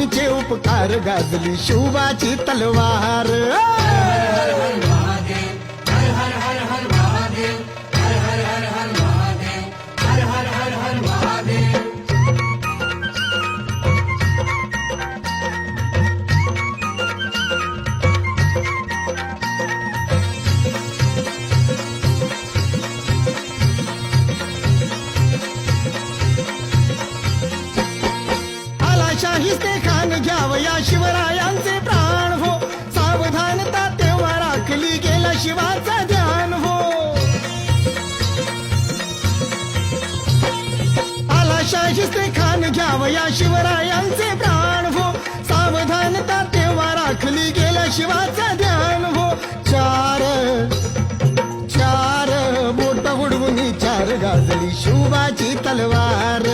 स्वामींचे उपकार गाजली शिवबाची तलवार शाहिस्ते खान घ्यावया शिवरायांचे प्राण हो सावधानता तेव्हा राखली गेला शिवाचा ध्यान हो आला शाहिस्ते खान घ्यावया शिवरायांचे प्राण हो सावधानता तेव्हा राखली गेला शिवाचा ध्यान हो चार चार बोट उडवून चार गाजली शिवबाची तलवार